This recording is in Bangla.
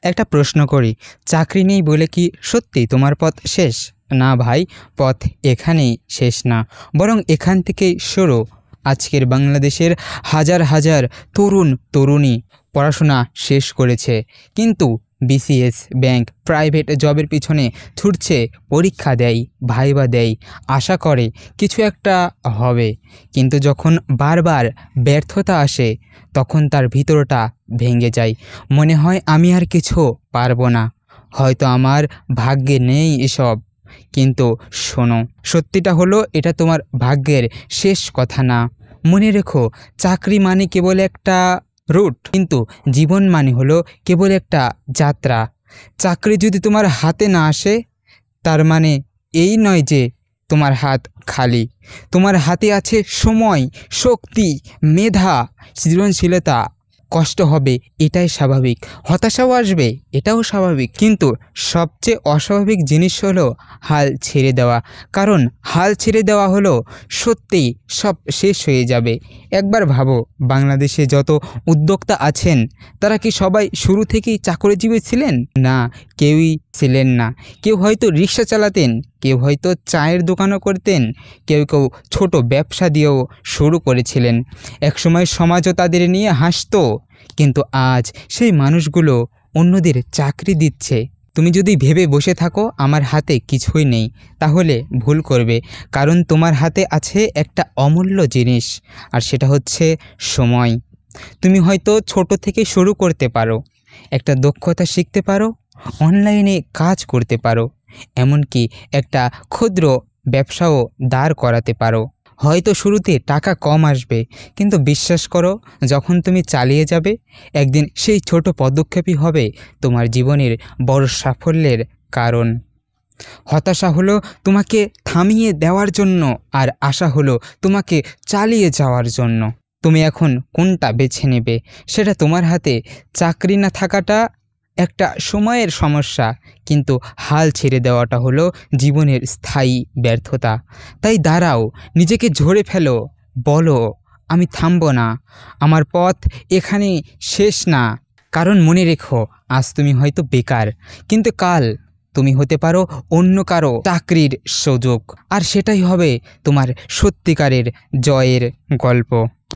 একটা প্রশ্ন করি, চাকরি নেই বলে কি সত্যি তোমার পথ শেষ? না ভাই, পথ এখানেই শেষ না, বরং এখান থেকেই শুরু। আজকের বাংলাদেশের হাজার হাজার তরুণ তরুণী পড়াশোনা শেষ করেছে, কিন্তু বিসিএস, ব্যাংক, প্রাইভেট জবের পিছনে ছুটছে, পরীক্ষা দেয়, ভাইবা দেয়, আশা করে কিছু একটা হবে। কিন্তু যখন বারবার ব্যর্থতা আসে, তখন তার ভিতরটা ভেঙে যায়। মনে হয় আমি আর কিছু পারবো না, হয়তো আমার ভাগ্যে নেই এসব। কিন্তু শোনো, সত্যিটা হলো এটা তোমার ভাগ্যের শেষ কথা না। মনে রেখো, চাকরি মানে কেবল একটা রুট, কিন্তু জীবন মানে হলো কেবল একটা যাত্রা। চাকরি যদি তোমার হাতে না আসে, তার মানে এই নয় যে তোমার হাত খালি। তোমার হাতে আছে সময়, শক্তি, মেধা, সৃজনশীলতা। কষ্ট হবে, এটাই স্বাভাবিক। হতাশাও আসবে, এটাও স্বাভাবিক। কিন্তু সবচেয়ে অস্বাভাবিক জিনিস হলো হাল ছেড়ে দেওয়া। কারণ হাল ছেড়ে দেওয়া হলো সত্যিই সব শেষ হয়ে যাবে। একবার ভাবো, বাংলাদেশে যত উদ্যোক্তা আছেন, তারা কি সবাই শুরু থেকেই চাকরিজীবী ছিলেন? না, কেউই ছিলেন না। কেউ হয়তো রিক্সা চালাতেন, কেউ হয়তো চায়ের দোকানও করতেন, কেউ কেউ ছোট ব্যবসা দিয়েও শুরু করেছিলেন। একসময় সমাজও তাদের নিয়ে হাসতো, কিন্তু আজ সেই মানুষগুলো অন্যদের চাকরি দিচ্ছে। তুমি যদি ভেবে বসে থাকো আমার হাতে কিছুই নেই, তাহলে ভুল করবে। কারণ তোমার হাতে আছে একটা অমূল্য জিনিস, আর সেটা হচ্ছে সময়। তুমি হয়তো ছোট থেকে শুরু করতে পারো, একটা দক্ষতা শিখতে পারো, অনলাইনে কাজ করতে পারো, এমনকি একটা ক্ষুদ্র ব্যবসাও দাঁড় করাতে পারো। হয়তো শুরুতে টাকা কম আসবে, কিন্তু বিশ্বাস করো, যখন তুমি চালিয়ে যাবে, একদিন সেই ছোট পদক্ষেপই হবে তোমার জীবনের বড় সাফল্যের কারণ। হতাশা হলো তোমাকে থামিয়ে দেওয়ার জন্য, আর আশা হলো তোমাকে চালিয়ে যাওয়ার জন্য। তুমি এখন কোনটা বেছে নেবে সেটা তোমার হাতে। চাকরি না থাকাটা একটা সময়ের সমস্যা, কিন্তু হাল ছেড়ে দেওয়াটা হলো জীবনের স্থায়ী ব্যর্থতা। তাই দাঁড়াও, নিজেকে ঝরে ফেলো, বলো আমি থামবো না, আমার পথ এখানে শেষ না। কারণ মনে রেখো, আজ তুমি হয়তো বেকার, কিন্তু কাল তুমি হতে পারো অন্য কারো চাকরির সুযোগ, আর সেটাই হবে তোমার সত্যিকারের জয়ের গল্প।